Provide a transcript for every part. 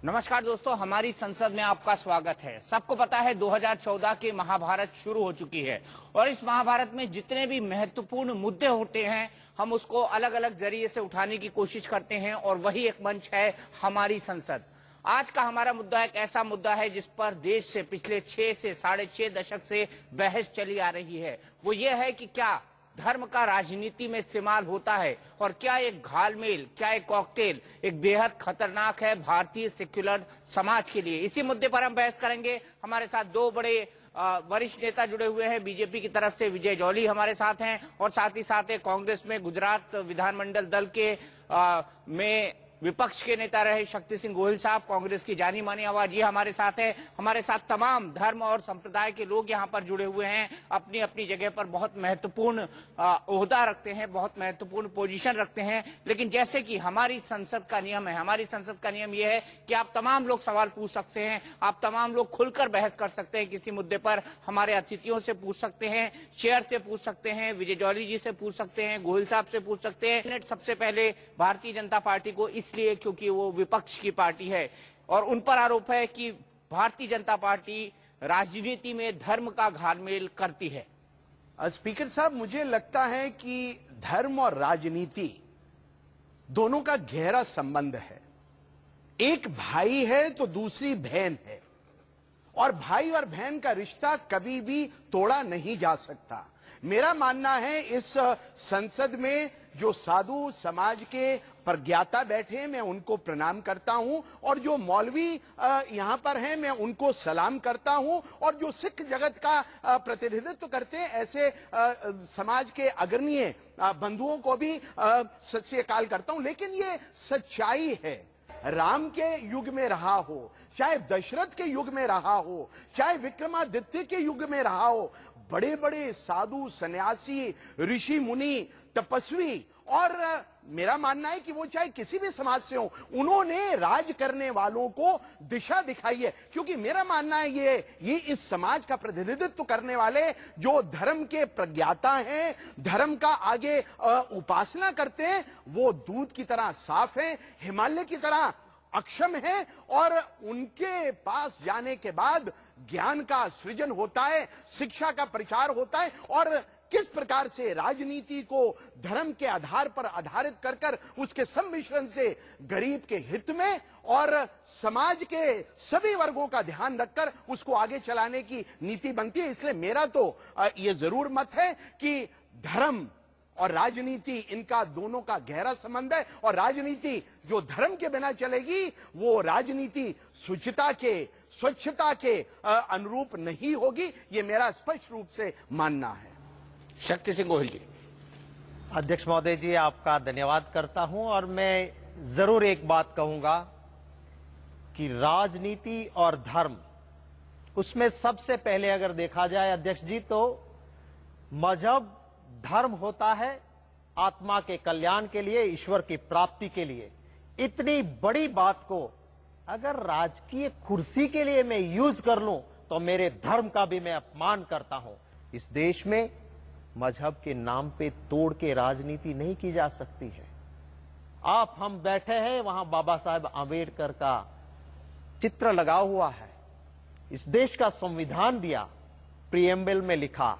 नमस्कार दोस्तों, हमारी संसद में आपका स्वागत है। सबको पता है 2014 की महाभारत शुरू हो चुकी है और इस महाभारत में जितने भी महत्वपूर्ण मुद्दे होते हैं हम उसको अलग अलग जरिए से उठाने की कोशिश करते हैं और वही एक मंच है हमारी संसद। आज का हमारा मुद्दा एक ऐसा मुद्दा है जिस पर देश से पिछले 6 से 6.5 दशक से बहस चली आ रही है। वो ये है कि क्या धर्म का राजनीति में इस्तेमाल होता है और क्या एक घालमेल, क्या एक कॉकटेल एक बेहद खतरनाक है भारतीय सेक्युलर समाज के लिए। इसी मुद्दे पर हम बहस करेंगे। हमारे साथ दो बड़े वरिष्ठ नेता जुड़े हुए हैं। बीजेपी की तरफ से विजय जौली हमारे साथ हैं और साथ ही साथ कांग्रेस में गुजरात विधानमंडल दल के में विपक्ष के नेता रहे शक्ति सिंह गोहिल साहब, कांग्रेस की जानी मानी आवाज, ये हमारे साथ है। हमारे साथ तमाम धर्म और संप्रदाय के लोग यहाँ पर जुड़े हुए हैं, अपनी अपनी जगह पर बहुत महत्वपूर्ण ओहदा रखते हैं, बहुत महत्वपूर्ण पोजीशन रखते हैं। लेकिन जैसे कि हमारी संसद का नियम है, हमारी संसद का नियम ये है कि आप तमाम लोग सवाल पूछ सकते हैं, आप तमाम लोग खुलकर बहस कर सकते हैं किसी मुद्दे पर। हमारे अतिथियों से पूछ सकते हैं, चेयर से पूछ सकते हैं, विजय जौली जी से पूछ सकते हैं, गोहिल साहब से पूछ सकते हैं। सबसे पहले भारतीय जनता पार्टी को इसलिए क्योंकि वो विपक्ष की पार्टी है और उन पर आरोप है कि भारतीय जनता पार्टी राजनीति में धर्म का घालमेल करती है। स्पीकर साहब, मुझे लगता है कि धर्म और राजनीति दोनों का गहरा संबंध है। एक भाई है तो दूसरी बहन है और भाई और बहन का रिश्ता कभी भी तोड़ा नहीं जा सकता। मेरा मानना है इस संसद में जो साधु समाज के प्रज्ञाता बैठे हैं मैं उनको प्रणाम करता हूं और जो मौलवी यहां पर हैं मैं उनको सलाम करता हूं और जो सिख जगत का प्रतिनिधित्व करते हैं ऐसे समाज के अग्रणीय बंधुओं को भी सत श्री अकाल करता हूं। लेकिन ये सच्चाई है, राम के युग में रहा हो, चाहे दशरथ के युग में रहा हो, चाहे विक्रमादित्य के युग में रहा हो, बड़े बड़े साधु सन्यासी ऋषि मुनि तपस्वी और मेरा मानना है कि वो चाहे किसी भी समाज से हो, उन्होंने राज करने वालों को दिशा दिखाई है। क्योंकि मेरा मानना है ये इस समाज का प्रतिनिधित्व करने वाले जो धर्म के प्रज्ञाता हैं, धर्म का आगे उपासना करते हैं, वो दूध की तरह साफ है, हिमालय की तरह अक्षम है और उनके पास जाने के बाद ज्ञान का सृजन होता है, शिक्षा का प्रचार होता है और किस प्रकार से राजनीति को धर्म के आधार पर आधारित कर कर उसके सम्मिश्रण से गरीब के हित में और समाज के सभी वर्गों का ध्यान रखकर उसको आगे चलाने की नीति बनती है। इसलिए मेरा तो ये जरूर मत है कि धर्म और राजनीति इनका दोनों का गहरा संबंध है और राजनीति जो धर्म के बिना चलेगी वो राजनीति शुचिता के, स्वच्छता के अनुरूप नहीं होगी। ये मेरा स्पष्ट रूप से मानना है। शक्ति सिंह गोहिल जी। अध्यक्ष महोदय जी, आपका धन्यवाद करता हूं और मैं जरूर एक बात कहूंगा कि राजनीति और धर्म, उसमें सबसे पहले अगर देखा जाए अध्यक्ष जी तो मजहब धर्म होता है आत्मा के कल्याण के लिए, ईश्वर की प्राप्ति के लिए। इतनी बड़ी बात को अगर राजकीय कुर्सी के लिए मैं यूज कर लूं तो मेरे धर्म का भी मैं अपमान करता हूं। इस देश में मजहब के नाम पे तोड़ के राजनीति नहीं की जा सकती है। हम बैठे हैं, वहां बाबा साहेब आंबेडकर का चित्र लगा हुआ है। इस देश का संविधान दिया, प्रीएम्बल में लिखा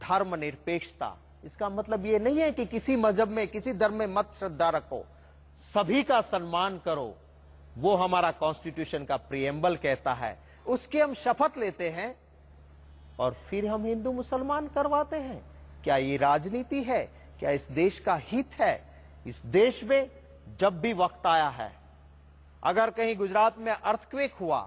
धर्मनिरपेक्षता। इसका मतलब यह नहीं है कि किसी मजहब में, किसी धर्म में मत श्रद्धा रखो, सभी का सम्मान करो। वो हमारा कॉन्स्टिट्यूशन का प्रीएम्बल कहता है, उसके हम शपथ लेते हैं और फिर हम हिंदू मुसलमान करवाते हैं। क्या ये राजनीति है? क्या इस देश का हित है? इस देश में जब भी वक्त आया है, अगर कहीं गुजरात में अर्थक्वेक हुआ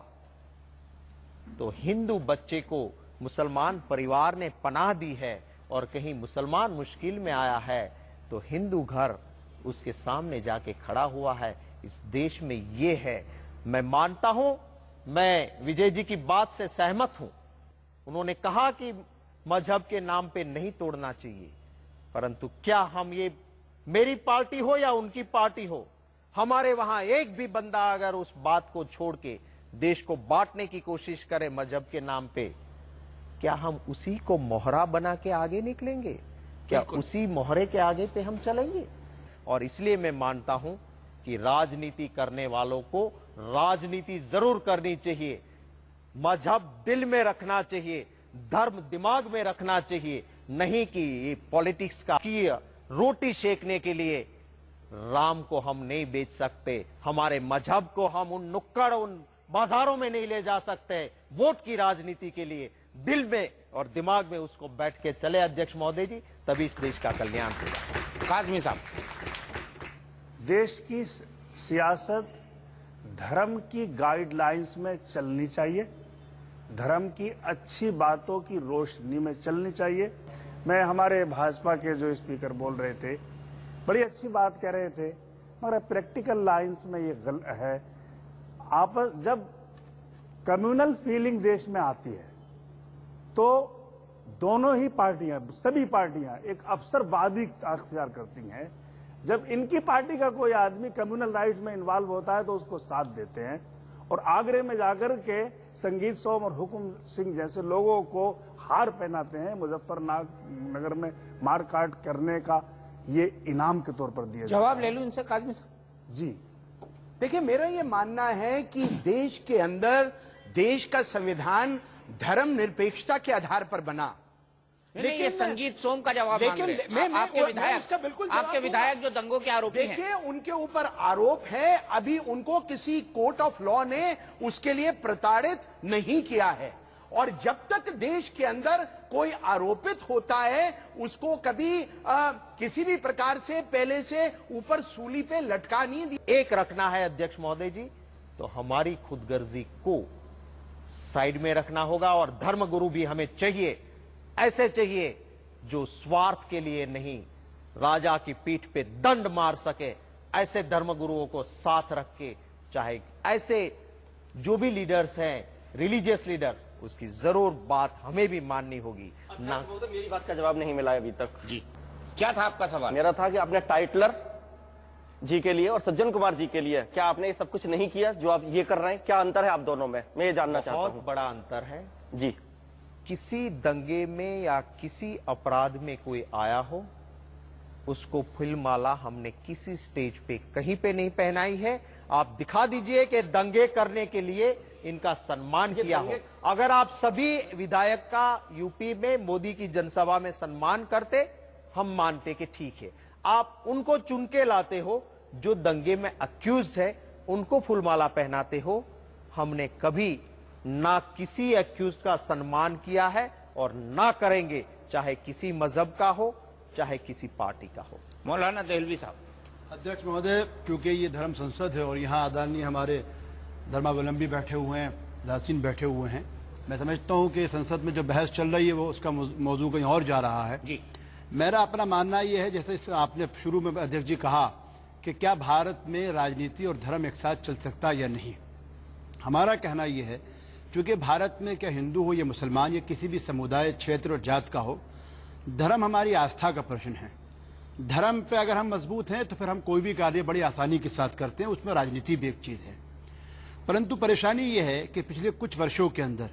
तो हिंदू बच्चे को मुसलमान परिवार ने पनाह दी है और कहीं मुसलमान मुश्किल में आया है तो हिंदू घर उसके सामने जाके खड़ा हुआ है। इस देश में ये है। मैं मानता हूं, मैं विजय जी की बात से सहमत हूं। उन्होंने कहा कि मजहब के नाम पे नहीं तोड़ना चाहिए, परंतु क्या हम ये, मेरी पार्टी हो या उनकी पार्टी हो, हमारे वहां एक भी बंदा अगर उस बात को छोड़ के देश को बांटने की कोशिश करे मजहब के नाम पे, क्या हम उसी को मोहरा बना के आगे निकलेंगे? क्या उसी मोहरे के आगे पे हम चलेंगे? और इसलिए मैं मानता हूं कि राजनीति करने वालों को राजनीति जरूर करनी चाहिए, मजहब दिल में रखना चाहिए, धर्म दिमाग में रखना चाहिए, नहीं कि ये पॉलिटिक्स का की रोटी सेकने के लिए राम को हम नहीं बेच सकते, हमारे मजहब को हम उन नुक्कड़ उन बाजारों में नहीं ले जा सकते वोट की राजनीति के लिए। दिल में और दिमाग में उसको बैठ के चले अध्यक्ष महोदय जी, तभी इस देश का कल्याण होगा। काजमी साहब, देश की सियासत धर्म की गाइडलाइंस में चलनी चाहिए, धर्म की अच्छी बातों की रोशनी में चलनी चाहिए। मैं हमारे भाजपा के जो स्पीकर बोल रहे थे बड़ी अच्छी बात कह रहे थे, मगर प्रैक्टिकल लाइंस में ये गलत है। आपस जब कम्युनल फीलिंग देश में आती है तो दोनों ही पार्टियां, सभी पार्टियां एक अवसरवादी अख्तियार करती हैं। जब इनकी पार्टी का कोई आदमी कम्युनल राइट्स में इन्वॉल्व होता है तो उसको साथ देते हैं, और आगरे में जाकर के संगीत सोम और हुकुम सिंह जैसे लोगों को हार पहनाते हैं, मुजफ्फरनगर में मारकाट करने का ये इनाम के तौर पर दिया जाता है। जवाब ले लूं इनसे काजमी साहब। जी देखिए, मेरा ये मानना है कि देश के अंदर देश का संविधान धर्म निरपेक्षता के आधार पर बना। लेकिन ये संगीत सोम का जवाब मांग रहे हैं। आपके विधायक जो दंगों के आरोपी हैं, देखिए उनके ऊपर आरोप है, अभी उनको किसी कोर्ट ऑफ लॉ ने उसके लिए प्रताड़ित नहीं किया है, और जब तक देश के अंदर कोई आरोपित होता है उसको कभी किसी भी प्रकार से पहले से ऊपर सूली पे लटका नहीं दी। एक रखना है अध्यक्ष महोदय जी, तो हमारी खुदगर्जी को साइड में रखना होगा, और धर्मगुरु भी हमें चाहिए, ऐसे चाहिए जो स्वार्थ के लिए नहीं, राजा की पीठ पे दंड मार सके, ऐसे धर्मगुरुओं को साथ रख के, चाहे ऐसे जो भी लीडर्स हैं, रिलीजियस लीडर्स, उसकी जरूर बात हमें भी माननी होगी ना। मेरी बात का जवाब नहीं मिला है अभी तक। जी क्या था आपका सवाल? मेरा था कि आपने टाइटलर जी के लिए और सज्जन कुमार जी के लिए क्या आपने ये सब कुछ नहीं किया जो आप ये कर रहे हैं? क्या अंतर है आप दोनों में, मैं ये जानना चाहता हूँ। बहुत बड़ा अंतर है जी। किसी दंगे में या किसी अपराध में कोई आया हो, उसको फूलमाला हमने किसी स्टेज पे कहीं पे नहीं पहनाई है। आप दिखा दीजिए कि दंगे करने के लिए इनका सम्मान किया हो। अगर आप सभी विधायक का यूपी में मोदी की जनसभा में सम्मान करते, हम मानते कि ठीक है। आप उनको चुन के लाते हो जो दंगे में अक्यूज है, उनको फूलमाला पहनाते हो। हमने कभी ना किसी अक्यूज का सम्मान किया है और ना करेंगे, चाहे किसी मजहब का हो, चाहे किसी पार्टी का हो। मौलाना देहलवी साहब। अध्यक्ष महोदय, क्योंकि ये धर्म संसद है और यहाँ आदरणीय हमारे धर्मावलंबी बैठे हुए हैं, दासीन बैठे हुए हैं, मैं समझता हूँ कि संसद में जो बहस चल रही है वो उसका मौजू कहीं और जा रहा है। जी मेरा अपना मानना ये है, जैसे आपने शुरू में अध्यक्ष जी कहा कि क्या भारत में राजनीति और धर्म एक साथ चल सकता है या नहीं। हमारा कहना यह है, क्योंकि भारत में क्या हिंदू हो या मुसलमान या किसी भी समुदाय, क्षेत्र और जात का हो, धर्म हमारी आस्था का प्रश्न है। धर्म पे अगर हम मजबूत हैं तो फिर हम कोई भी कार्य बड़ी आसानी के साथ करते हैं, उसमें राजनीति भी एक चीज है। परंतु परेशानी यह है कि पिछले कुछ वर्षों के अंदर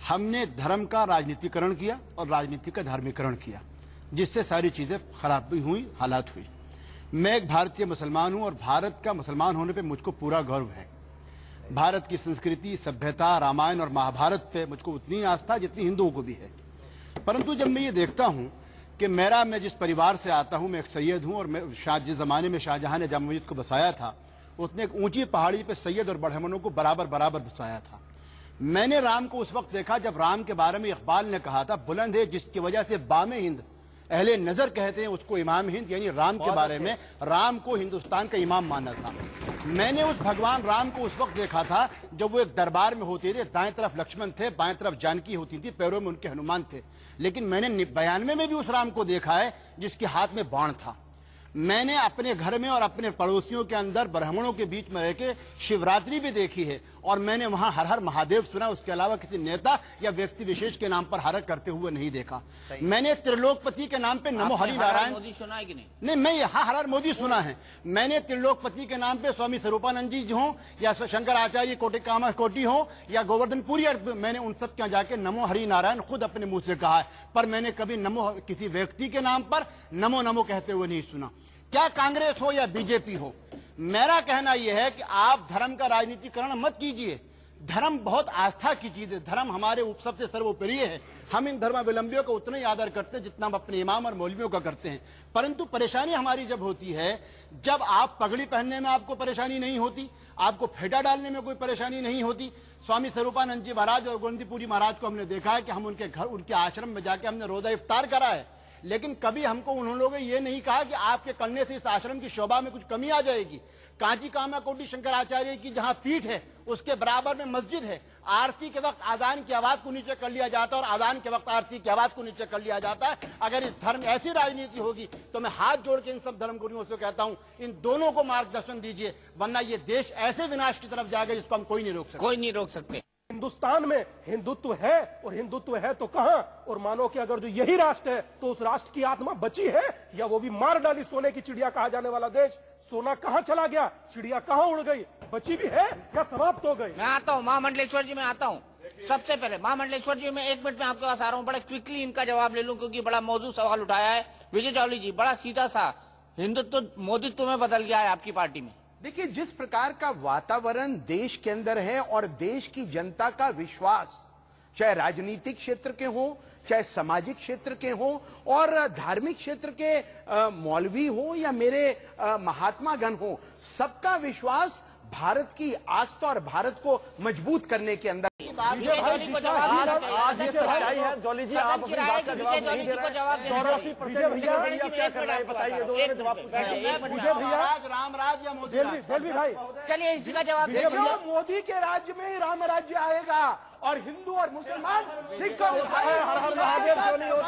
हमने धर्म का राजनीतिकरण किया और राजनीति का धार्मिकरण किया, जिससे सारी चीजें खराब भी हुई, हालात हुई। मैं एक भारतीय मुसलमान हूं और भारत का मुसलमान होने पे मुझको पूरा गर्व है। भारत की संस्कृति, सभ्यता, रामायण और महाभारत पे मुझको उतनी आस्था जितनी हिंदुओं को भी है। परंतु जब मैं ये देखता हूं कि मैं जिस परिवार से आता हूं, मैं एक सैयद हूं, और मैं जिस जमाने में शाहजहां ने जामा मस्जिद को बसाया था, उसने एक ऊंची पहाड़ी पे सैयद और ब्राह्मणों को बराबर बराबर बसाया था। मैंने राम को उस वक्त देखा जब राम के बारे में इकबाल ने कहा था, बुलंद है जिसकी वजह से बामे हिंद, अहले नजर कहते हैं उसको इमाम हिंद, यानी राम के बारे में राम को हिंदुस्तान का इमाम माना था। मैंने उस भगवान राम को उस वक्त देखा था जब वो एक दरबार में होते थे, दाएं तरफ लक्ष्मण थे, बाएं तरफ जानकी होती थी, पैरों में उनके हनुमान थे। लेकिन मैंने 92 में भी उस राम को देखा है जिसके हाथ में बाण था। मैंने अपने घर में और अपने पड़ोसियों के अंदर ब्राह्मणों के बीच में रह के शिवरात्रि भी देखी है, और मैंने वहां हर हर महादेव सुना, उसके अलावा किसी नेता या व्यक्ति विशेष के नाम पर हर हर करते हुए नहीं देखा। मैंने त्रिलोकपति के नाम पे नमो हरि नारायण मोदी सुना है कि नहीं, मैं यहाँ हर हर मोदी सुना है। मैंने त्रिलोकपति के नाम पे स्वामी स्वरूपानंद जी हो या शंकराचार्य कोटि कामा कोटि हो या गोवर्धन पुरी, मैंने उन सब के जाके नमो हरि नारायण खुद अपने मुंह से कहा है, पर मैंने कभी नमो किसी व्यक्ति के नाम पर नमो नमो कहते हुए नहीं सुना। क्या कांग्रेस हो या बीजेपी हो, मेरा कहना यह है कि आप धर्म का राजनीतिकरण मत कीजिए। धर्म बहुत आस्था की चीज है, धर्म हमारे सबसे सर्वोपरि है। हम इन धर्मावलंबियों का उतना ही आदर करते हैं जितना हम अपने इमाम और मौलवियों का करते हैं। परंतु परेशानी हमारी जब होती है, जब आप पगड़ी पहनने में आपको परेशानी नहीं होती, आपको फेटा डालने में कोई परेशानी नहीं होती। स्वामी स्वरूपानंद जी महाराज और गोविंदपुरी महाराज को हमने देखा है कि हम उनके घर, उनके आश्रम में जाके हमने रोजा इफ्तार करा है, लेकिन कभी हमको उन लोगों ने ये नहीं कहा कि आपके करने से इस आश्रम की शोभा में कुछ कमी आ जाएगी। कांची कामाकोटि शंकराचार्य की जहां पीठ है उसके बराबर में मस्जिद है। आरती के वक्त आजान की आवाज को नीचे कर लिया जाता है और आजान के वक्त आरती की आवाज को नीचे कर लिया जाता है। अगर इस धर्म ऐसी राजनीति होगी तो मैं हाथ जोड़ के इन सब धर्मगुरुओं से कहता हूं, इन दोनों को मार्गदर्शन दीजिए, वरना ये देश ऐसे विनाश की तरफ जाएगा जिसको हम कोई नहीं रोक सकते। कोई नहीं रोक सकते। हिंदुस्तान में हिंदुत्व है, और हिंदुत्व है तो कहां? और मानो कि अगर जो यही राष्ट्र है तो उस राष्ट्र की आत्मा बची है या वो भी मार डाली सोने की चिड़िया कहा जाने वाला देश? सोना कहां चला गया, चिड़िया कहां उड़ गई? बची भी है या समाप्त हो गई? मैं आता हूँ महामंडलेश्वर जी, मैं आता हूँ। सबसे पहले महामंडलेश्वर जी, मैं 1 मिनट में आपके पास आ रहा हूँ, बड़ा क्विकली इनका जवाब ले लूं क्योंकि बड़ा मौजूद सवाल उठाया है। विजय जावली जी, बड़ा सीधा सा, हिंदुत्व मोदित्व में बदल गया है आपकी पार्टी में। देखिए, जिस प्रकार का वातावरण देश के अंदर है और देश की जनता का विश्वास, चाहे राजनीतिक क्षेत्र के हों, चाहे सामाजिक क्षेत्र के हों और धार्मिक क्षेत्र के मौलवी हों या मेरे महात्मागण हों, सबका विश्वास भारत की आस्था और भारत को मजबूत करने के अंदर। आज ये सच्चाई है जॉली जी, आप अपनी बात का जवाब नहीं दे रहे हैं। 84% भैया क्या कर रहा है बताइए, दोनों ने जवाब विजय भैया, राम राज या मोदी देलवी भाई, चलिए इसी का जवाब दीजिए। देखिए, मोदी के राज्य में ही राम राज्य आएगा और हिंदू और मुसलमान, सिख और ईसाई, हर हर महादेव क्यों नहीं होता?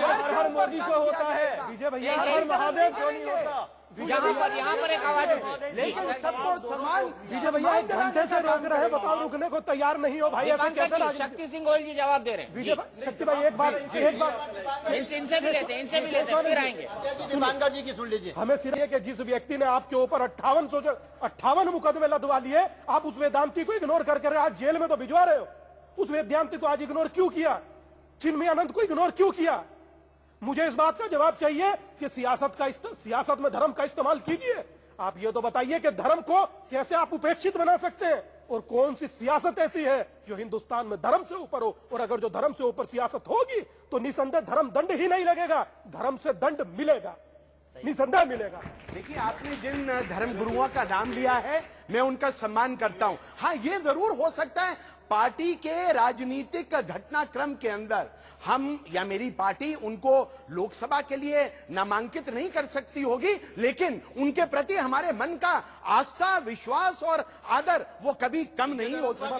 हर हर मोदी को होता है विजय भैया, हर हर महादेव क्यों नहीं होता? यहाँ पर एक आवाज उठी। लेकिन सबको समान। विजय भैया 1 घंटे से रोक रहे हैं, बताओ रुकने को तैयार नहीं हो भाई, ऐसे कैसे? शक्ति सिंह गोयल जी जवाब दे रहे हैं। विजय शक्ति भाई, एक बार इनसे भी लेते हैं, फिर आएंगे। दीपांकर जी की सुन लीजिए। हमें सिर्फ ये कि जिस व्यक्ति ने आपके ऊपर 58 मुकदमे लदवा लिए, आप उस वेदांती को इग्नोर करके आज जेल में तो भिजवा रहे हो। उस वेदांती को आज इग्नोर क्यों किया? चिन्मयानंद को इग्नोर क्यों किया? मुझे इस बात का जवाब चाहिए कि सियासत में धर्म का इस्तेमाल कीजिए। आप ये तो बताइए कि धर्म को कैसे आप उपेक्षित बना सकते हैं, और कौन सी सियासत ऐसी है जो हिंदुस्तान में धर्म से ऊपर हो? और अगर जो धर्म से ऊपर सियासत होगी तो निसंदेह धर्म दंड ही नहीं लगेगा, धर्म से दंड मिलेगा, निसंदेह मिलेगा। देखिए, आपने जिन धर्म गुरुओं का नाम लिया है मैं उनका सम्मान करता हूं। हाँ, ये जरूर हो सकता है पार्टी के राजनीतिक घटनाक्रम के अंदर हम या मेरी पार्टी उनको लोकसभा के लिए नामांकित नहीं कर सकती होगी, लेकिन उनके प्रति हमारे मन का आस्था, विश्वास और आदर वो कभी कम नहीं हो सकता।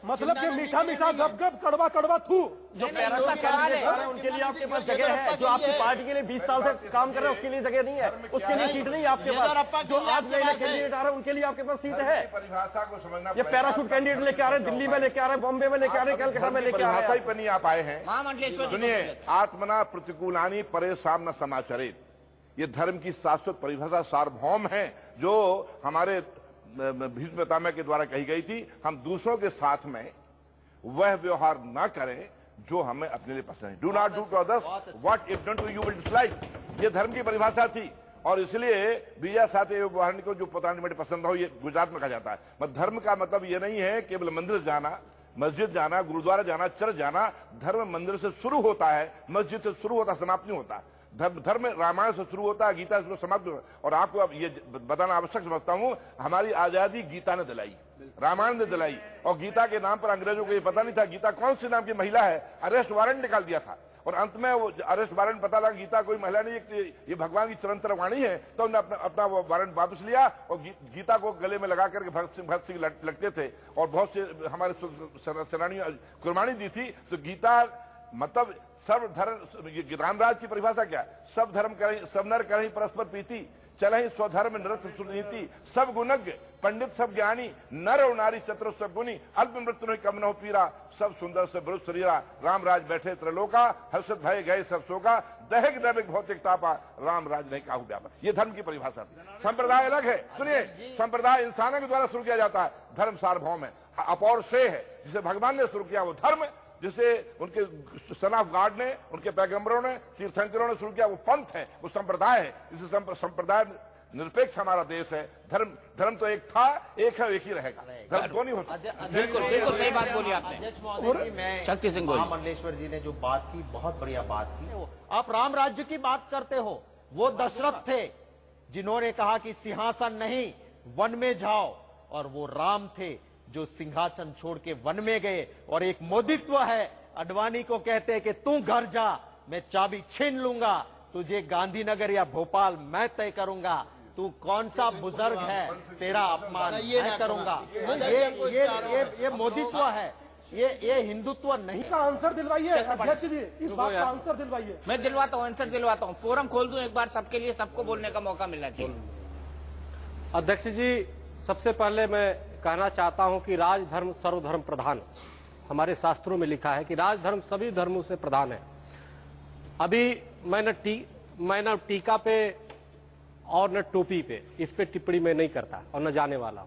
मतलब के मीठा मीठा गप गप कड़वा कड़वा थू। जो पैराशूट कैंडिडेट आ रहे हैं उनके लिए आपके पास जगह है, जो आपकी पार्टी के लिए 20 साल से काम कर रहे हैं उसके लिए जगह नहीं है, उसके लिए सीट नहीं है आपके पास। जो आज नए कैंडिडेट आ रहे हैं उनके लिए आपके पास सीट है। परिभाषा को समझना, ये पैराशूट कैंडिडेट लेके आ रहे हैं, दिल्ली में लेके आ रहे हैं, बॉम्बे में लेके आ रहे हैं, कलकत्ता में लेके आ रहे हैं। पर नहीं आप आए हैं। महामंडलेश्वर जी, सुनिए, आत्मना प्रतिकूलानी परेशान न समाचरित, ये धर्म की शाश्वत परिभाषा सार्वभौम है जो हमारे भीष्म पितामह के द्वारा कही गई थी। हम दूसरों के साथ में वह व्यवहार न करें जो हमें अपने लिए पसंद है। Do not do to others what if done to you will dislike, ये धर्म की परिभाषा थी। और इसलिए बीजा साथ वाहन को जो पता नहीं मुझे पसंद हो, ये गुजरात में कहा जाता है। धर्म का मतलब ये नहीं है केवल मंदिर जाना, मस्जिद जाना, गुरुद्वारा जाना, चर्च जाना। धर्म मंदिर से शुरू होता है, मस्जिद से शुरू होता, समाप्त नहीं होता। धर्म रामायण से शुरू होता है, गीता से समाप्त होता है। और आपको अब ये बताना आवश्यक समझता हूं, हमारी आजादी गीता ने दिलाई, रामायण ने दिलाई। और गीता के नाम पर अंग्रेजों को ये पता नहीं था गीता कौन सी नाम की महिला है, अरेस्ट वारंट निकाल दिया था। और अंत में वो अरेस्ट वारंट पता लगा गीता कोई महिला नहीं, ये भगवान की चिरंतर वाणी है, तो उन्होंने अपना वो वारंट वापस लिया और गीता को गले में लगा करके भगत सिंह लगते थे। और बहुत से हमारे सेनानियों कुर्बानी दी थी। तो गीता मतलब सर्व धर्म, रामराज की परिभाषा क्या है? सब धर्म करें, सब नर करें परस्पर प्रीति, चले ही स्वधर्म निरत सुनीति, सब गुणज्ञ पंडित सब ज्ञानी, नर और नारी चतुर सब गुनी, अल्प मृत्यु नहीं कम न हो पीरा, सब सुंदर से ब्रुत शरीरा, रामराज बैठे त्रलोका, हर्षित भय गए सब सोगा, दैहिक दैविक भौतिक तापा, रामराज नहीं काहू व्यापा। ये धर्म की परिभाषा थी। संप्रदाय अलग है। सुनिए, संप्रदाय इंसानों के द्वारा शुरू किया जाता है, धर्म सार्वभौम है, अपौर से है, जिसे भगवान ने शुरू किया वो धर्म, जिसे उनके सन ऑफ गॉड ने, उनके पैगंबरों ने, तीर्थंकरों ने शुरू किया, वो पंथ है, वो संप्रदाय है। इस संप्रदाय निरपेक्ष हमारा देश है। धर्म तो एक था, एक है, एक ही रहेगा। धर्म दो नहीं होता। बिल्कुल बिल्कुल सही बात बोली आपने। अध्यक्ष महोदय जी, मैं शक्ति सिंह गोहिल, महामंडलेश्वर जी ने जो बात की, बहुत बढ़िया बात की। आप राम राज्य की बात करते हो, वो दशरथ थे जिन्होंने कहा कि सिंहासन नहीं वन में जाओ, और वो राम थे जो सिंहासन छोड़ के वन में गए। और एक मोदित्व है, अडवाणी को कहते हैं कि तू घर जा, मैं चाबी छीन लूंगा, तुझे गांधीनगर या भोपाल मैं तय करूंगा, तू कौन सा बुजुर्ग है, तेरा अपमान मैं करूंगा। ये मोदित्व है, ये हिंदुत्व नहीं। इसका आंसर दिलवाइए अध्यक्ष जी, इस बात का आंसर दिलवाइए। मैं दिलवाता हूँ, आंसर दिलवाता हूँ। फोरम खोल दूं एक बार सबके लिए, सबको बोलने का मौका मिलना चाहिए। अध्यक्ष जी, सबसे पहले मैं कहना चाहता हूं कि राजधर्म सर्वधर्म प्रधान, हमारे शास्त्रों में लिखा है कि राजधर्म सभी धर्मों से प्रधान है। अभी मैं न टीका पे और न टोपी पे, इस पे टिप्पणी मैं नहीं करता और न जाने वाला।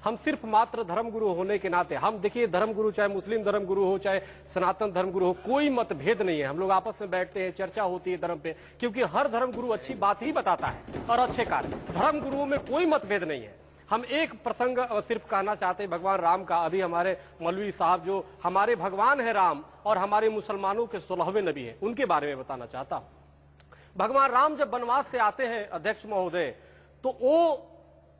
हम सिर्फ मात्र धर्मगुरु होने के नाते, हम देखिए धर्मगुरु चाहे मुस्लिम धर्मगुरु हो चाहे सनातन धर्मगुरु हो, कोई मतभेद नहीं है। हम लोग आपस में बैठते हैं, चर्चा होती है धर्म पे, क्योंकि हर धर्मगुरु अच्छी बात ही बताता है और अच्छे कार्य। धर्मगुरुओं में कोई मतभेद नहीं है। हम एक प्रसंग सिर्फ कहना चाहते हैं भगवान राम का। अभी हमारे मौलवी साहब जो हमारे भगवान है राम और हमारे मुसलमानों के 16वें नबी है, उनके बारे में बताना चाहता हूं। भगवान राम जब वनवास से आते हैं अध्यक्ष महोदय, तो वो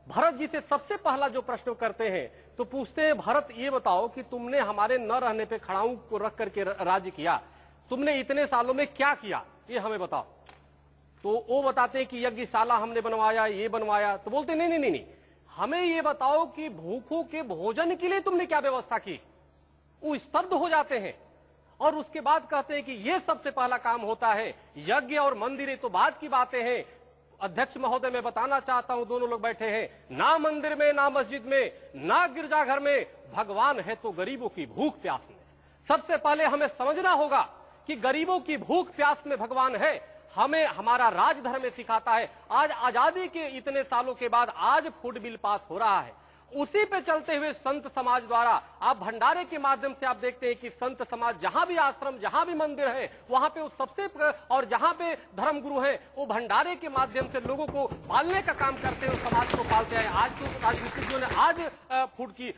भरत जी से सबसे पहला जो प्रश्न करते हैं, तो पूछते हैं भरत ये बताओ कि तुमने हमारे न रहने पे खड़ाऊ को रख करके राज्य किया, तुमने इतने सालों में क्या किया, ये हमें बताओ। तो वो बताते हैं कि यज्ञशाला हमने बनवाया, ये बनवाया। तो बोलते नहीं नहीं नहीं नहीं, हमें ये बताओ कि भूखों के भोजन के लिए तुमने क्या व्यवस्था की। वो स्तब्ध हो जाते हैं और उसके बाद कहते हैं कि ये सबसे पहला काम होता है। यज्ञ और मंदिर तो बाद की बातें हैं। अध्यक्ष महोदय मैं बताना चाहता हूं, दोनों लोग बैठे हैं, ना मंदिर में, ना मस्जिद में, ना गिरजाघर में, भगवान है तो गरीबों की भूख प्यास में। सबसे पहले हमें समझना होगा कि गरीबों की भूख प्यास में भगवान है। हमें हमारा राजधर्म सिखाता है। आज आजादी के इतने सालों के बाद आज फूड बिल पास हो रहा है, उसी पे चलते हुए संत समाज द्वारा, आप भंडारे के माध्यम से आप देखते हैं कि संत समाज जहां भी आश्रम, जहां भी मंदिर है, वहां पे वो सबसे, और जहां पे धर्मगुरु है, वो भंडारे के माध्यम से लोगों को पालने का काम करते हैं, समाज को पालते हैं। आज तो राजनीतिज्ञों ने आज फूड की,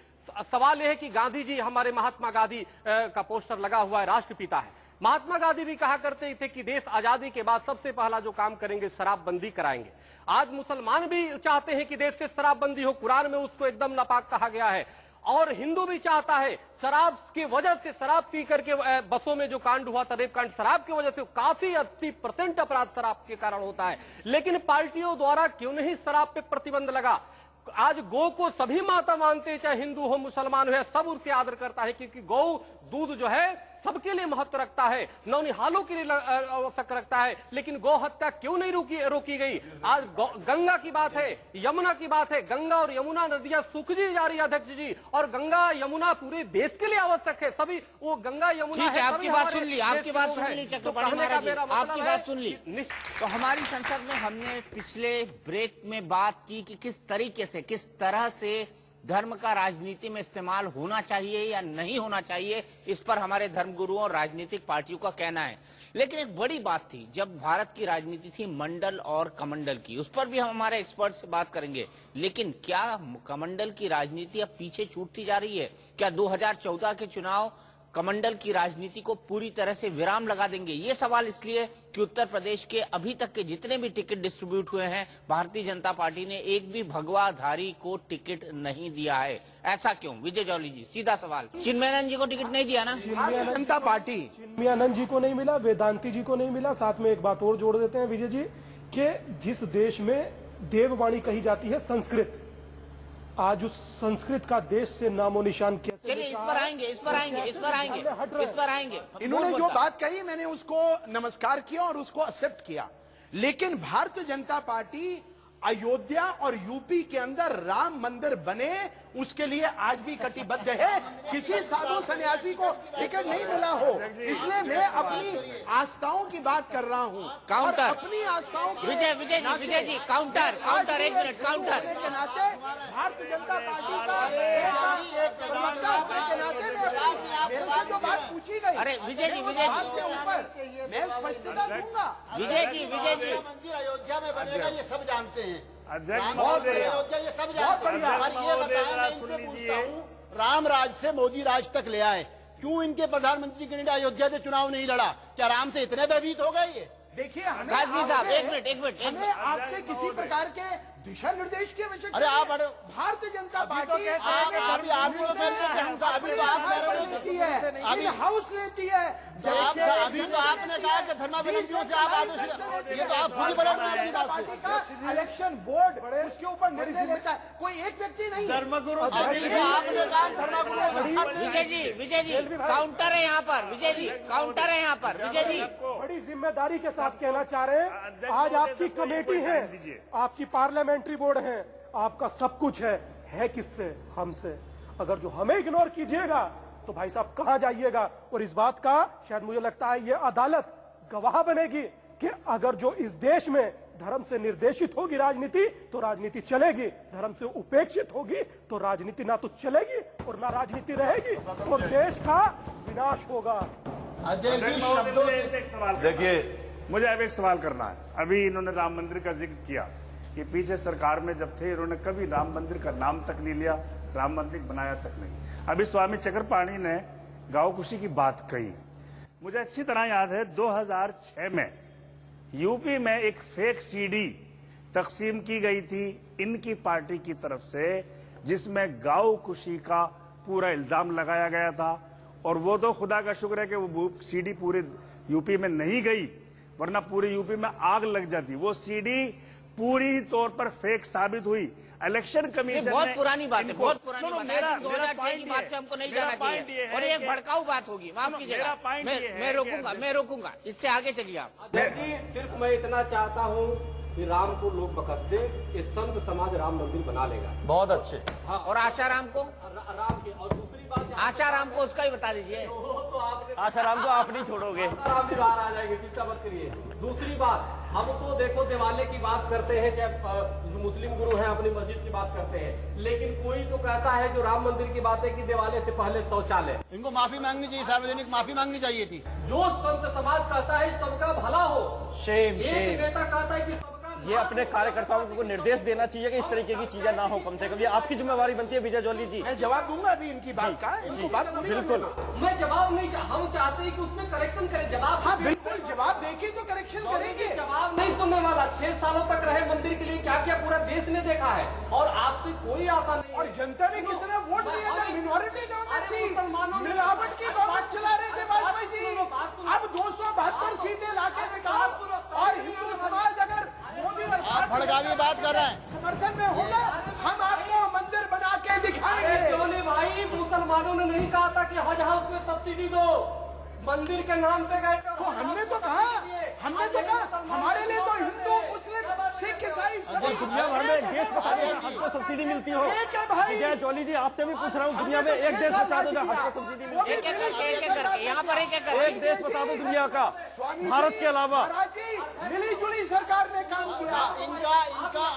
सवाल यह है कि गांधी जी, हमारे महात्मा गांधी का पोस्टर लगा हुआ है, राष्ट्रपिता है। महात्मा गांधी भी कहा करते थे कि देश आजादी के बाद सबसे पहला जो काम करेंगे शराबबंदी कराएंगे। आज मुसलमान भी चाहते हैं कि देश से शराबबंदी हो, कुरान में उसको एकदम नापाक कहा गया है। और हिंदू भी चाहता है, शराब की वजह से, शराब पी करके बसों में जो कांड हुआ था, रेप कांड, शराब की वजह से काफी 80% अपराध शराब के कारण होता है। लेकिन पार्टियों द्वारा क्यों नहीं शराब पे प्रतिबंध लगा। आज गौ को सभी माता मानते हैं, चाहे हिंदू हो मुसलमान हो, सब उसके आदर करता है, क्योंकि गौ दूध जो है सबके लिए महत्व रखता है, नौनिहालों के लिए आवश्यक रखता है। लेकिन गौ हत्या क्यों नहीं रोकी गई। आज गंगा की बात है, यमुना की बात है, गंगा और यमुना नदियां सूखती जा रही है अध्यक्ष जी, और गंगा यमुना पूरे देश के लिए आवश्यक है। सभी वो गंगा यमुना ठीक है, आपकी बात सुन ली, आपकी बात सुन ली चक्रपाणी महाराज जी, आपकी बात सुन ली। तो हमारी संसद में हमने पिछले ब्रेक में बात की कि किस तरीके से, किस तरह से धर्म का राजनीति में इस्तेमाल होना चाहिए या नहीं होना चाहिए, इस पर हमारे धर्मगुरुओं और राजनीतिक पार्टियों का कहना है। लेकिन एक बड़ी बात थी, जब भारत की राजनीति थी मंडल और कमंडल की, उस पर भी हम हमारे एक्सपर्ट से बात करेंगे। लेकिन क्या कमंडल की राजनीति अब पीछे छूटती जा रही है? क्या 2014 के चुनाव कमंडल की राजनीति को पूरी तरह से विराम लगा देंगे? ये सवाल इसलिए कि उत्तर प्रदेश के अभी तक के जितने भी टिकट डिस्ट्रीब्यूट हुए हैं, भारतीय जनता पार्टी ने एक भी भगवाधारी को टिकट नहीं दिया है। ऐसा क्यों? विजय जौली जी, सीधा सवाल। चिन्मयानंद जी को टिकट नहीं दिया ना? जनता पार्टी चिन्मयानंद जी को नहीं मिला, वेदांती जी को नहीं मिला। साथ में एक बात और जोड़ देते हैं विजय जी, कि जिस देश में देववाणी कही जाती है संस्कृत, आज उस संस्कृत का देश से नामो निशान कैसे? चलिए इस पर आएंगे, इस पर आएंगे, इस पर आएंगे, इस पर आएंगे। इन्होंने जो बात कही मैंने उसको नमस्कार किया और उसको एक्सेप्ट किया। लेकिन भारतीय जनता पार्टी अयोध्या और यूपी के अंदर राम मंदिर बने, उसके लिए आज भी कटिबद्ध है। किसी साधु सन्यासी को टिकट नहीं मिला हो, इसलिए मैं अपनी आस्थाओं की बात कर रहा हूं। काउंटर। और अपनी आस्थाओं के विजय जी काउंटर एक मिनट काउंटर के नाते भारतीय जनता पार्टी का प्रवक्ता होने के नाते मेरे से जो बात पूछी गई, अरे विजय जी बात के ऊपर मैं स्पष्टता दूंगा। विजय जी मंदिर अयोध्या में बनेगा, ये सब जानते हैं। अध्यक्ष राम महोदय, मंदिर अयोध्या ये सब जानते हैं। और ये बताएं, मैं इनसे पूछता हूँ, राम राज से मोदी राज तक ले आए, क्यों इनके प्रधानमंत्री के लिए अयोध्या से चुनाव नहीं लड़ा? क्या राम से इतने भयभीत हो गए ये? देखिए काजमी साहब एक मिनट हमें आपसे किसी प्रकार के दिशा निर्देश की आवश्यकता अरे आप भारतीय जनता पार्टी अभी आप लेती है, अभी हाउस लेती है। अभी तो आपने कहा कि धर्मावलंबियों से आप आदेश, ये तो आप खुद पलट रहे हैं अपनी बात से। का इलेक्शन बोर्ड उसके ऊपर निर्णय लेता है, कोई एक व्यक्ति नहीं। धर्मगुरु आपने कहा धर्मावलंबी। विजय जी काउंटर है यहाँ पर। विजय जी काउंटर है यहाँ पर। विजय जी बड़ी जिम्मेदारी के साथ कहना चाह रहे हैं, आज आपकी कमेटी है, आपकी पार्लियामेंट्री बोर्ड है, आपका सब कुछ है किससे? हमसे। अगर जो हमें इग्नोर कीजिएगा तो भाई साहब कहां जाइएगा? और इस बात का शायद मुझे लगता है ये अदालत गवाह बनेगी कि अगर जो इस देश में धर्म से निर्देशित होगी राजनीति तो राजनीति चलेगी, धर्म से उपेक्षित होगी तो राजनीति ना तो चलेगी और ना राजनीति रहेगी और देश का विनाश होगा। देखिए, मुझे अब एक सवाल करना है। अभी इन्होंने राम मंदिर का जिक्र किया, ये पीछे सरकार में जब थे इन्होंने कभी राम मंदिर का नाम तक नहीं लिया, राम मंदिर बनाया तक नहीं। अभी स्वामी चक्रपाणी ने गांव खुशी की बात कही। मुझे अच्छी तरह याद है 2006 में यूपी में एक फेक सीडी तकसीम की गई थी इनकी पार्टी की तरफ से, जिसमें गांव खुशी का पूरा इल्जाम लगाया गया था। और वो तो खुदा का शुक्र है कि वो सीडी पूरे यूपी में नहीं गई, वरना पूरे यूपी में आग लग जाती। वो सीडी पूरी तौर पर फेक साबित हुई। इलेक्शन कमीशन बहुत पुरानी बात है, बहुत पुरानी बात है। 2006 की बात पे हमको नहीं जाना चाहिए और ये भड़काऊ बात होगी। माफ कीजिएगा, मैं रोकूंगा। इससे आगे चलिए आप। सिर्फ मैं इतना चाहता हूँ कि राम को लोग बकस दे, कि संत समाज राम मंदिर बना लेगा। बहुत अच्छे। हाँ, और आशाराम को राम की। और दूसरी बात, आशाराम को उसका ही बता दीजिए। आशाराम को आप नहीं छोड़ोगे। आशाराम भी बाहर आ जाएंगे, चिंता मत करिए। दूसरी बात, हम तो देखो दिवाले की बात करते हैं, चाहे मुस्लिम गुरु हैं अपनी मस्जिद की बात करते हैं, लेकिन कोई तो कहता है जो राम मंदिर की बात है कि दिवाले से पहले शौचालय। इनको माफी मांगनी चाहिए, सार्वजनिक माफी मांगनी चाहिए थी। जो संत समाज कहता है सबका भला हो, शेम एक नेता कहता है कि सबका, ये अपने कार्यकर्ताओं को निर्देश देना चाहिए कि इस तरीके की चीजें ना हो। कम से कम ये आपकी जिम्मेवारी बनती है विजय जॉली जी। मैं जवाब दूंगा अभी इनकी बात का, इनको बात पूरी बिल्कुल। मैं जवाब नहीं, हम चाहते हैं कि उसमें करेक्शन करें। जवाब, हाँ बिल्कुल, जवाब देके तो करेक्शन करेंगे। जवाब नहीं सुनने वाला। 6 सालों तक रहे मंदिर के लिए, क्या क्या पूरा देश ने देखा है और आपसे कोई आशा नहीं। और जनता ने कितना वोट दिया था? मिनॉरिटी गवर्नमेंट थी, मिलावट की गवर्नमेंट चला रहे थे वाजपेयी जी। अब 272 सीटें लाके विकास और हिंदू समाज अगर मोदी और आप भड़कावी बात कर रहे हैं। समर्थन में होगा, हम आपको मंदिर बना के दिखाएंगे। भाई, मुसलमानों ने नहीं कहा था कि हज हाउस में सब्सिडी दो, मंदिर के नाम पे गए तो हमने तो कहा हमारे लिए तो हिंदू मुस्लिम सिख ईसाई दुनिया भर में एक देश बता दो हज को सब्सिडी मिलती हो। विजय जॉली जी, आपसे भी पूछ रहा हूँ, दुनिया में एक देश बता दो जहाँ हज को सब्सिडी मिलती है। यहाँ पर एक देश बता दो दुनिया का, भारत के अलावा। मिली जुली सरकार ने काम किया। इनका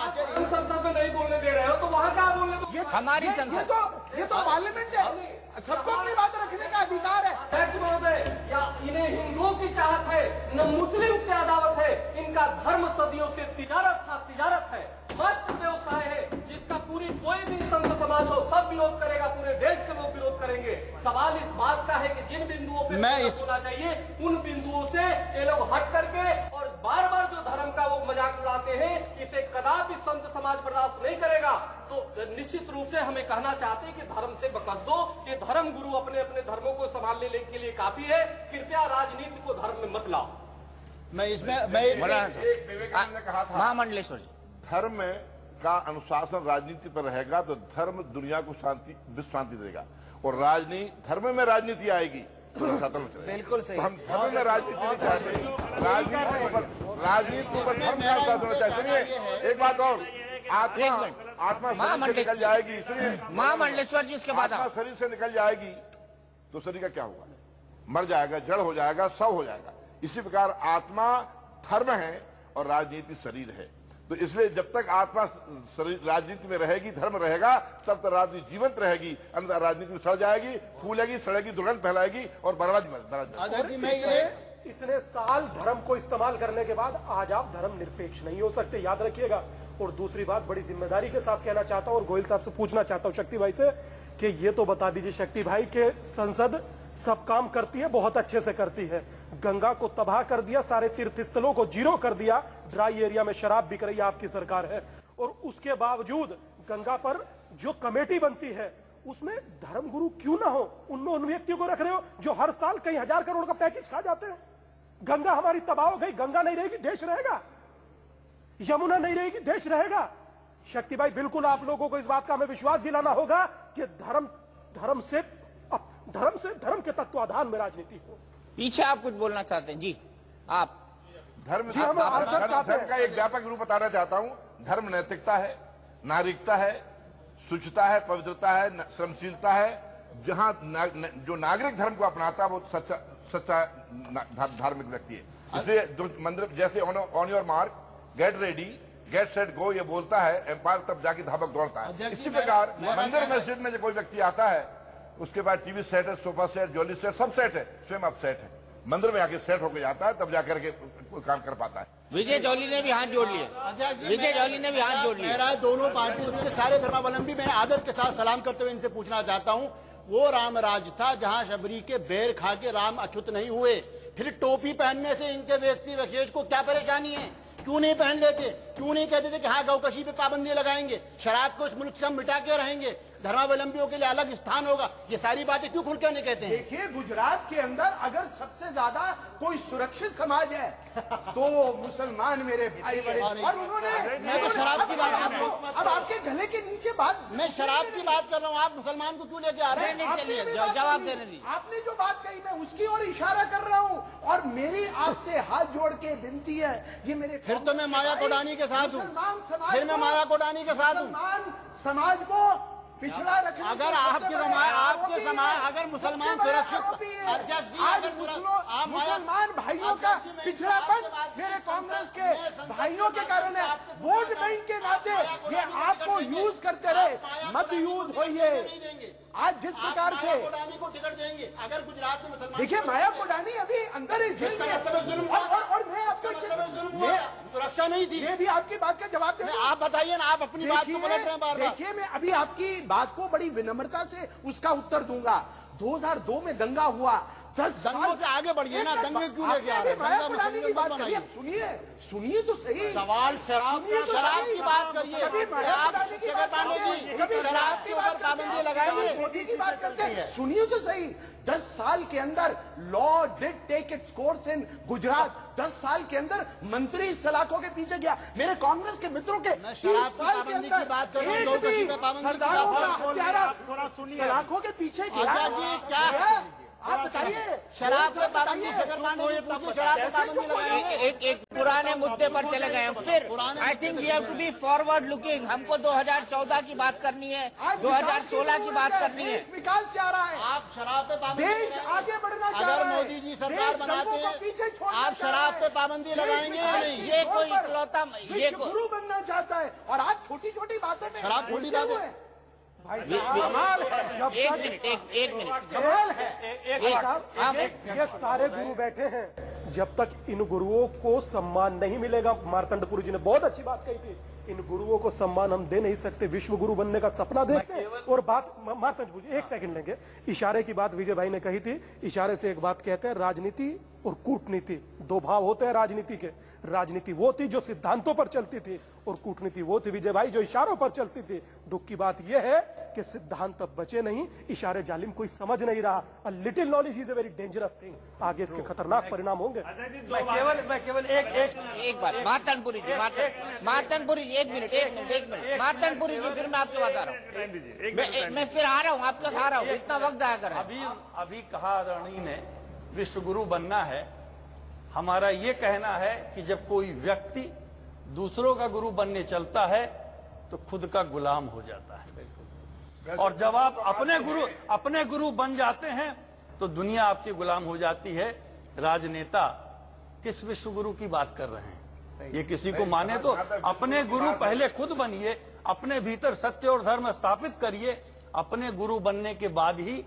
संसद में नहीं बोलने दे रहे हो तो वहाँ क्या बोलने दो? हमारी संसद, ये तो पार्लियामेंट है, सबको अपनी बात रखने का अधिकार है। अध्यक्ष महोदय, या इन्हें हिंदुओं की चाहत है न मुस्लिम से अदावत है। इनका धर्म सदियों से तिजारत था, तिजारत है, मत व्यवसाय है, जिसका पूरी कोई भी संत समाज हो सब विरोध करेगा, पूरे देश के लोग विरोध करेंगे। सवाल इस बात का है कि जिन बिंदुओं पे होना चाहिए उन बिंदुओं से ये लोग हट करके और बार बार जो धर्म का वो मजाक उड़ाते हैं, इसे कदापि संत समाज बर्दाश्त नहीं करेगा। तो निश्चित रूप से हमें कहना चाहते हैं कि धर्म से बकस दो, ये धर्म गुरु अपने अपने धर्मों को संभालने के लिए काफी है, कृपया राजनीति को धर्म में मत लाओ। मैं इसमें विवेकानंद ने कहा था, महामंडलेश्वर जी, धर्म का अनुशासन राजनीति पर रहेगा तो धर्म दुनिया को शांति, विश्व शांति देगा। और राजनीति, धर्म में राजनीति आएगी तो खत्म हो जाएगा। बिल्कुल सही। तो हम धर्म में राजनीति नहीं चाहते, राजनीति राजनीति के ऊपर धर्म का विश्वास होना चाहिए। सुनिए एक बात और, आत्मा शरीर से निकल जाएगी। सुनिए महामंडलेश्वर जी, उसके बाद आत्मा शरीर से निकल जाएगी तो शरीर का क्या होगा? मर जाएगा, जड़ हो जाएगा, शव हो जाएगा। इसी प्रकार आत्मा धर्म है और राजनीति शरीर है। तो इसलिए जब तक आत्मा शरीर राजनीति में रहेगी, धर्म रहेगा, तब तक राजनीति जीवंत रहेगी। अन्यथा राजनीति सड़ जाएगी, फूलेगी, सड़ेगी, दुर्गंध फैलाएगी और बर्बादी। मैं ये इतने साल धर्म को इस्तेमाल करने के बाद आज आप धर्म निरपेक्ष नहीं हो सकते, याद रखिएगा। और दूसरी बात बड़ी जिम्मेदारी के साथ कहना चाहता हूं और गोयल साहब से पूछना चाहता हूं शक्ति भाई से कि ये तो बता दीजिए शक्ति भाई के संसद सब काम करती है, बहुत अच्छे से करती है। गंगा को तबाह कर दिया, सारे तीर्थ स्थलों को जीरो कर दिया, ड्राई एरिया में शराब बिक रही है, आपकी सरकार है। और उसके बावजूद गंगा पर जो कमेटी बनती है उसमें धर्मगुरु क्यों ना हो? उनमें उन व्यक्तियों को रख रहे हो जो हर साल कई हजार करोड़ का पैकेज खा जाते हैं। गंगा हमारी तबाह हो गई, गंगा नहीं रहेगी देश रहेगा, यमुना नहीं रहेगी देश रहेगा। शक्ति भाई बिल्कुल आप लोगों को इस बात का हमें विश्वास दिलाना होगा कि धर्म से तत्वाधान में राजनीति हो। पीछे आप कुछ बोलना चाहते हैं जी? आप धर्म जी, हम आंसर चाहते हैं। का एक व्यापक रूप बताना चाहता हूं। धर्म नैतिकता है, नागरिकता है, शुचिता है, पवित्रता है, श्रमशीलता है। जहां जो नागरिक धर्म को अपनाता है वो सच्चा धार्मिक व्यक्ति है। इसलिए जो मंदिर जैसे on your mark get ready get set go ये बोलता है, एम्पायर तब जाके धावक दौड़ता है। इसी प्रकार मंदिर मस्जिद में जो कोई व्यक्ति आता है उसके बाद टीवी सेट है, सोफा सेट, ज्वेलरी सेट, सब सेट है, स्वयं अब सेट है। मंदिर में आके सेट होकर जाता है, तब जाकर के काम कर पाता है। विजय जौली ने भी हाथ जोड़ लिए। विजय जौली ने भी हाथ जोड़ लिए। दोनों पार्टियों के सारे धर्मावलंबी मैं आदर के साथ सलाम करते हुए इनसे पूछना चाहता हूं, वो राम राज था जहां शबरी के बेर खा के राम अछूत नहीं हुए। फिर टोपी पहनने से इनके व्यक्ति विशेष को क्या परेशानी है? क्यों नहीं पहन लेते? क्यों नहीं कहते थे कि हाँ गौकशी पे पाबंदी लगाएंगे, शराब को इस मुल्क से हम मिटा के रहेंगे, धर्मावलंबियों के लिए अलग स्थान होगा? ये सारी बातें क्यों खुल कर नहीं कहते हैं? देखिए गुजरात के अंदर अगर सबसे ज्यादा कोई सुरक्षित समाज है तो मुसलमान मेरे भाई बड़े। और उन्होंने मैं तो शराब की बात कर रहा हूँ। अब आपके गले के नीचे बात, मैं शराब की बात कर रहा हूँ, आप मुसलमान को क्यों लेके आ रहे हैं? नहीं चलिए जवाब देने दीजिए। आपने जो बात कही मैं उसकी ओर इशारा कर रहा हूँ और मेरी आपसे हाथ जोड़ के विनती है, ये मेरे फिर तो मैं माया कोडानी के साथ हूँ। मुसलमान समाज, फिर मैं माया कोडानी के साथ हूँ। मुसलमान समाज को पिछड़ा रखने अगर आपके समाज अगर मुसलमान सुरक्षित, आज मुसलमान भाइयों का पिछड़ापन मेरे कांग्रेस के भाइयों के कारण है। वोट बैंक के नाते ये आपको यूज करते रहे, मत यूज होइए। आज जिस प्रकार से को टिकट देंगे अगर गुजरात में मुसलमान, देखिए माया कोडानी अभी अंदर ही जेल में, और मैं आपको सुरक्षा नहीं थी। ये भी आपकी बात का जवाब दे। आप बताइए ना, आप अपनी बात को पलट रहे हैं बार बार। देखिए मैं अभी आपकी बात को बड़ी विनम्रता से उसका उत्तर दूंगा। 2002 में दंगा हुआ, 10 दंगों से आगे बढ़िए ना, दंगे क्यों लेके आ रहे हैं? सुनिए तो सही। सवाल शराब की बात करिए। आप पांडे जी शराब के ऊपर पाबंदी लगाएंगे, मोदी की बात करते हैं। सुनिए तो सही, 10 साल के अंदर law did take its course in Gujarat. 10 साल के अंदर मंत्री सलाखों के पीछे गया। मेरे कांग्रेस के मित्रों के 3 साल के अंदर एक भी सरदारों का हत्यारा सलाखों के पीछे गया। क्या आप बताइए, शराब पे पाबंदी एक पुराने मुद्दे पर चले गए हम। फिर I think we have to be forward looking. हमको 2014 की बात करनी है, 2016 की बात करनी है। विकास चाह रहा है, आप शराब पे पाबंदी, देश आगे बढ़ना चाह रहा है। अगर मोदी जी सरकार बनाते हैं आप शराब पे पाबंदी लगाएंगे या नहीं? ये कोई इकलौता ये गुरु बनना चाहता है और आप छोटी छोटी बातों में शराब छोटी बात है। कमाल है। एक मिनट कमाल है। ये सारे गुरु बैठे हैं, जब तक इन गुरुओं को सम्मान नहीं मिलेगा, मार्तंडपुरी जी ने बहुत अच्छी बात कही थी, इन गुरुओं को सम्मान हम दे नहीं सकते। विश्व गुरु बनने का सपना देखते हैं। और बात मार्तंडपुरी, एक सेकंड लेंगे। इशारे की बात विजय भाई ने कही थी, इशारे से एक बात कहते हैं, राजनीति और कूटनीति दो भाव होते हैं राजनीति के। राजनीति वो थी जो सिद्धांतों पर चलती थी और कूटनीति वो थी विजय भाई जो इशारों पर चलती थी। दुख की बात यह है कि सिद्धांत अब बचे नहीं, इशारे जालिम कोई समझ नहीं रहा। A little knowledge is a very dangerous thing. आगे इसके खतरनाक परिणाम होंगे। मैं केवल एक बात मार्तंडपुरी जी, मार्तंडपुरी जी, एक मिनट मार्तंडपुरी जी, फिर मैं आपके पास आ रहा हूँ। मैं फिर आ रहा हूँ, आपके पास आ रहा हूँ, इतना वक्त जाया कर। अभी कहा आदरणीय ने विश्व गुरु बनना है, हमारा ये कहना है कि जब कोई व्यक्ति दूसरों का गुरु बनने चलता है तो खुद का गुलाम हो जाता है, और जब आप अपने गुरु बन जाते हैं तो दुनिया आपकी गुलाम हो जाती है। राजनेता किस विश्व गुरु की बात कर रहे हैं? ये किसी को माने तो अपने गुरु पहले खुद बनिए, अपने भीतर सत्य और धर्म स्थापित करिए, अपने गुरु बनने के बाद ही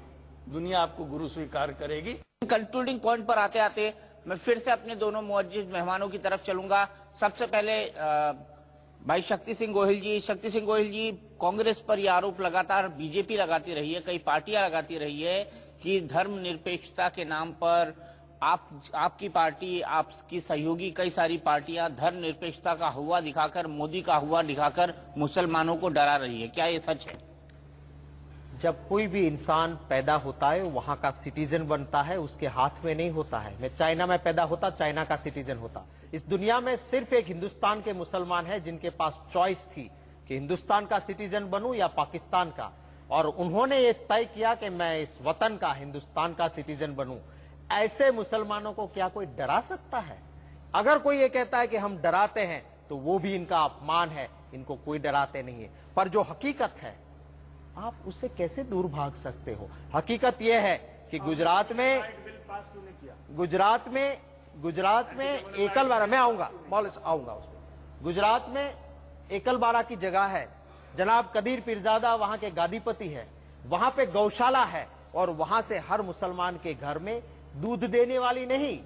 दुनिया आपको गुरु स्वीकार करेगी। कंक्लूडिंग पॉइंट पर आते आते मैं फिर से अपने दोनों मुअज्जिज मेहमानों की तरफ चलूंगा। सबसे पहले भाई शक्ति सिंह गोहिल जी। शक्ति सिंह गोहिल जी, कांग्रेस पर यह आरोप लगातार बीजेपी लगाती रही है, कई पार्टियां लगाती रही है कि धर्मनिरपेक्षता के नाम पर आपकी पार्टी, आपकी सहयोगी कई सारी पार्टियां धर्मनिरपेक्षता का हुआ दिखाकर, मोदी का हुआ दिखाकर मुसलमानों को डरा रही है। क्या ये सच है? जब कोई भी इंसान पैदा होता है वहां का सिटीजन बनता है, उसके हाथ में नहीं होता है। मैं चाइना में पैदा होता, चाइना का सिटीजन होता। इस दुनिया में सिर्फ एक हिंदुस्तान के मुसलमान है जिनके पास चॉइस थी कि हिंदुस्तान का सिटीजन बनूं या पाकिस्तान का, और उन्होंने ये तय किया कि मैं इस वतन का, हिंदुस्तान का सिटीजन बनूं। ऐसे मुसलमानों को क्या कोई डरा सकता है? अगर कोई ये कहता है कि हम डराते हैं तो वो भी इनका अपमान है, इनको कोई डराते नहीं है। पर जो हकीकत है आप उससे कैसे दूर भाग सकते हो? हकीकत यह है कि गुजरात में एकलबारा, मैं आऊंगा उसमें। गुजरात में एकलबारा की जगह है, जनाब कदीर पीरजादा वहां के गादीपति है, वहां पे गौशाला है, और वहां से हर मुसलमान के घर में दूध देने वाली नहीं,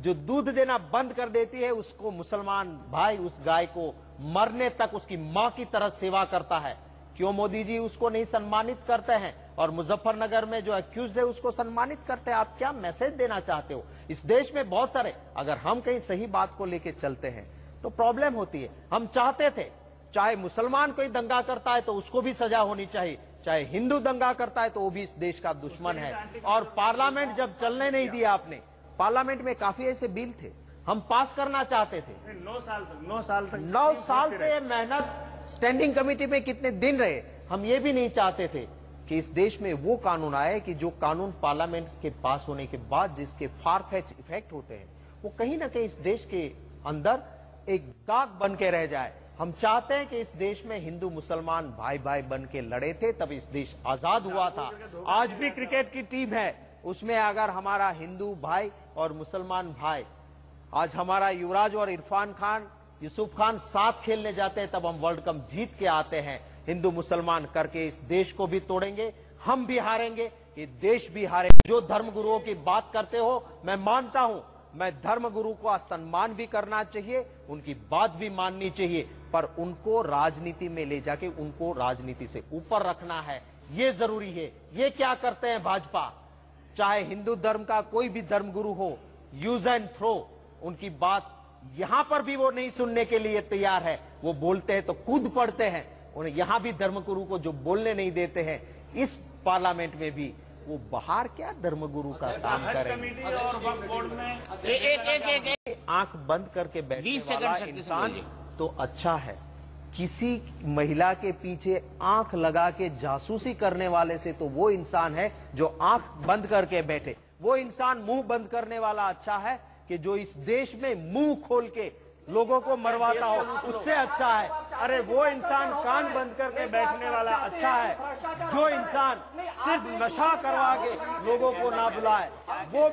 जो दूध देना बंद कर देती है उसको मुसलमान भाई उस गाय को मरने तक उसकी मां की तरह सेवा करता है। क्यों मोदी जी उसको नहीं सम्मानित करते हैं? और मुजफ्फरनगर में जो अक्यूज्ड है उसको सम्मानित करते हैं। आप क्या मैसेज देना चाहते हो? इस देश में बहुत सारे, अगर हम कहीं सही बात को लेके चलते हैं तो प्रॉब्लम होती है। हम चाहते थे चाहे मुसलमान कोई दंगा करता है तो उसको भी सजा होनी चाहिए, चाहे हिंदू दंगा करता है तो वो भी इस देश का दुश्मन है। और पार्लियामेंट जब चलने नहीं दिया आपने, पार्लियामेंट में काफी ऐसे बिल थे हम पास करना चाहते थे। 9 साल से मेहनत, स्टैंडिंग कमेटी में कितने दिन रहे। हम ये भी नहीं चाहते थे कि इस देश में वो कानून आए कि जो कानून पार्लियामेंट के पास होने के बाद जिसके फार-फेच इफेक्ट होते हैं वो कहीं ना कहीं इस देश के अंदर एक दाग बन के रह जाए। हम चाहते हैं कि इस देश में हिंदू मुसलमान भाई भाई बन के लड़े थे, तब इस देश आजाद हुआ था। आज भी क्रिकेट की टीम है, उसमें अगर हमारा हिंदू भाई और मुसलमान भाई, आज हमारा युवराज और इरफान खान, यूसुफ खान साथ खेलने जाते हैं, तब हम वर्ल्ड कप जीत के आते हैं। हिंदू मुसलमान करके इस देश को भी तोड़ेंगे, हम भी हारेंगे, ये देश भी हारेंगे। जो धर्म गुरुओं की बात करते हो, मैं मानता हूं, मैं धर्म गुरु का सम्मान भी करना चाहिए, उनकी बात भी माननी चाहिए, पर उनको राजनीति में ले जाके उनको राजनीति से ऊपर रखना है, ये जरूरी है। ये क्या करते हैं भाजपा, चाहे हिंदू धर्म का कोई भी धर्म गुरु हो, यूज एंड थ्रो, उनकी बात यहां पर भी वो नहीं सुनने के लिए तैयार है। वो बोलते हैं तो कूद पड़ते हैं, उन्हें यहां भी धर्मगुरु को जो बोलने नहीं देते हैं, इस पार्लियामेंट में भी वो बाहर क्या धर्मगुरु का काम करेंगे। और वक्फ बोर्ड में आंख बंद करके बैठने वाला इंसान तो अच्छा है, किसी महिला के पीछे आंख लगा के जासूसी करने वाले से तो वो इंसान है जो आंख बंद करके बैठे। वो इंसान मुंह बंद करने वाला अच्छा है कि जो इस देश में मुंह खोल के लोगों को मरवाता हो, उससे अच्छा है। अरे वो इंसान कान बंद करके बैठने वाला अच्छा है जो इंसान सिर्फ नशा करवा के लोगों को ना बुलाए। वो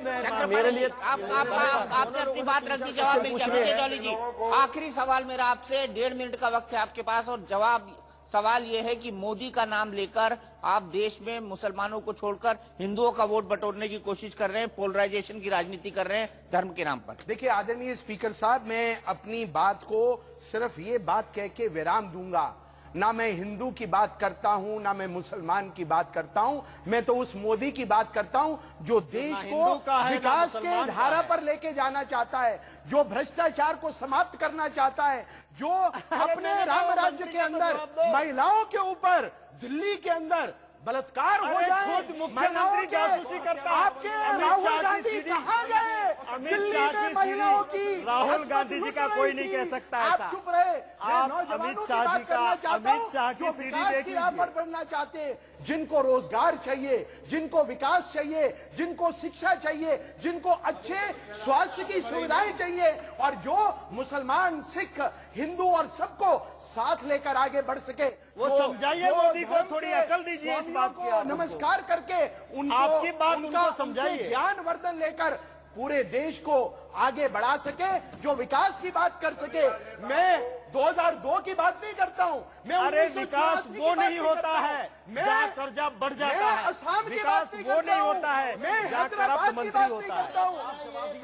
मेरे लिए आपने अपनी बात रख दी, जवाब मिल गया। जॉली जी, आखिरी सवाल मेरा आपसे, 1.5 मिनट का वक्त है आपके पास, और जवाब सवाल यह है कि मोदी का नाम लेकर आप देश में मुसलमानों को छोड़कर हिंदुओं का वोट बटोरने की कोशिश कर रहे हैं, पोलराइजेशन की राजनीति कर रहे हैं धर्म के नाम पर। देखिए आदरणीय स्पीकर साहब, मैं अपनी बात को सिर्फ ये बात कह के विराम दूंगा, ना मैं हिंदू की बात करता हूं, ना मैं मुसलमान की बात करता हूं, मैं तो उस मोदी की बात करता हूं जो देश को विकास के धारा पर लेके जाना चाहता है, जो भ्रष्टाचार को समाप्त करना चाहता है, जो अपने राम राज्य के अंदर महिलाओं के ऊपर दिल्ली के अंदर बलात्कार हो जाए, खुद मुख्यमंत्री जासूसी करता है। आपके अमित राहुल शाह की गांधी सीढ़ी कहाँ गए? अमित दिल्ली शाह में की महिलाओं सीढ़ी की राहुल गांधी जी का कोई नहीं कह सकता ऐसा। आप चुप रहे। आप अमित शाह जी का अमित शाह की सीढ़ी विकास देख की राह पर लीजिए। बढ़ना चाहते, जिनको रोजगार चाहिए, जिनको विकास चाहिए, जिनको शिक्षा चाहिए, जिनको अच्छे स्वास्थ्य की सुविधाएं चाहिए, और जो मुसलमान, सिख, हिंदू और सबको साथ लेकर आगे बढ़ सके, वो समझाइए मोदी को, थोड़ी अकल दीजिए इस बात की। आप नमस्कार करके उनको, आपकी बात उनका उनको समझाइए। उनसे ज्ञानवर्धन लेकर पूरे देश को आगे बढ़ा सके, जो विकास की बात कर सके। मैं 2002 की बात नहीं करता हूं, मैं अरे 1984 विकास की वो बात नहीं होता करता हूं। है मैं जहाँ कर्जा बढ़ जाता मैं है। असम की विकास बात नहीं वो करता नहीं हूं। होता है मैं जहाँ हैदराबाद करप्ट की मंत्री बात होता नहीं है। करता हूं।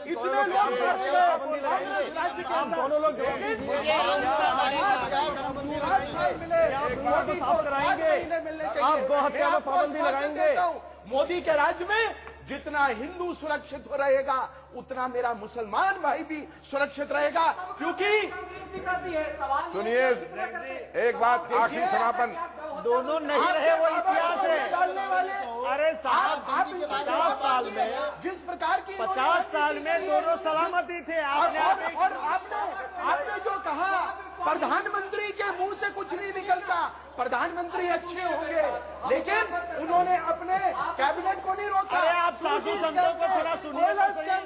इतने लोग मरे गए कांग्रेस राज्य के अंदर। दोनों लोग जवाब लेकिन दीजिए। आप साल मिले, मोदी को 7 महीने मिलने चाहिए। आप गौहत्या में पाबंदी मैं आपको लगाएंगे। देता हूं, मोदी के राज्य में जितना हिंदू सुरक्षित हो रहेगा, उतना मेरा मुसलमान भाई भी सुरक्षित रहेगा। क्योंकि सुनिए, एक बात आखिरी समापन। दोनों नहीं रहे, वो इतिहास है। डालने वाले अरे साहब, आप 50 साल में, जिस प्रकार की 50 साल में दोनों सलामती थे। और आपने जो कहा, प्रधानमंत्री के मुंह से कुछ नहीं निकलता। प्रधानमंत्री अच्छे होंगे, लेकिन उन्होंने अपने कैबिनेट को नहीं रोका। अरे आप साधु संतों को थोड़ा सुनिए तो सही।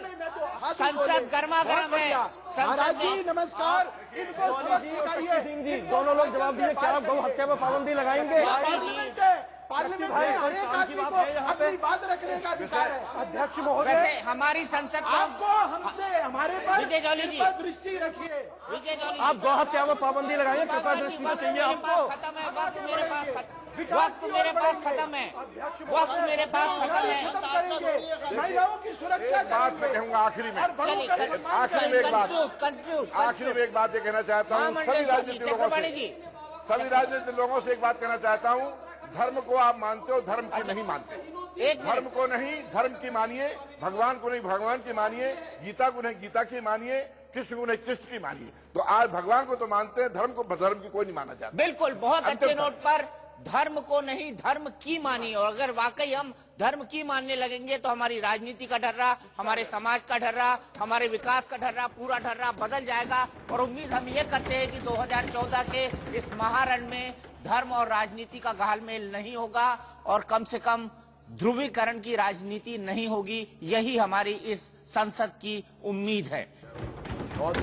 संसद गर्मागरम है। महाराज जी नमस्कार, इनको सबक सिखाइए। सिंह जी, दोनों लोग जवाब दीजिए, क्या आप गौ हत्या पर पाबंदी लगाएंगे? पार्लियामेंट है, पार्लियामेंट में हर एक आदमी को अपनी बात रखने का अधिकार है। अध्यक्ष महोदय, वैसे हमारी संसद को आपको हमसे, हमारे पर विजय जॉली जी। कृपा दृष्टि रखिए। विजय जॉली आप गौ हत्या पर पाबंदी लगाइए, कृपा दृष्टि तो चाहिए आपको। खत्म है, वक्त मेरे पास वक्त मेरे पास खत्म है, वक्त मेरे पास खत्म है। खत्म करेंगे, महिलाओं की सुरक्षा एक बात मैं करेंगे। कहूंगा आखिरी में, और बड़ों का सम्मान आखिरी में एक बात, कंक्लूड आखिरी में एक बात ये कहना चाहता हूँ सभी राजनीतिक लोगों से एक बात कहना चाहता हूँ। धर्म को आप मानते हो, धर्म की नहीं मानते। धर्म को नहीं, धर्म की मानिए। भगवान को नहीं, भगवान की मानिए। गीता को नहीं, गीता की मानिए। कृष्ण को नहीं, कृष्ण की मानिए। तो आज भगवान को तो मानते हैं, धर्म को, धर्म की कोई नहीं माना जाता। बिल्कुल, बहुत अच्छे नोट पर, धर्म को नहीं धर्म की मानिए। और अगर वाकई हम धर्म की मानने लगेंगे तो हमारी राजनीति का ढर्रा, हमारे समाज का ढर्रा, हमारे विकास का ढर्रा, पूरा ढर्रा बदल जाएगा। और उम्मीद हम ये करते हैं कि 2014 के इस महारण में धर्म और राजनीति का घालमेल नहीं होगा, और कम से कम ध्रुवीकरण की राजनीति नहीं होगी। यही हमारी इस संसद की उम्मीद है। बहुत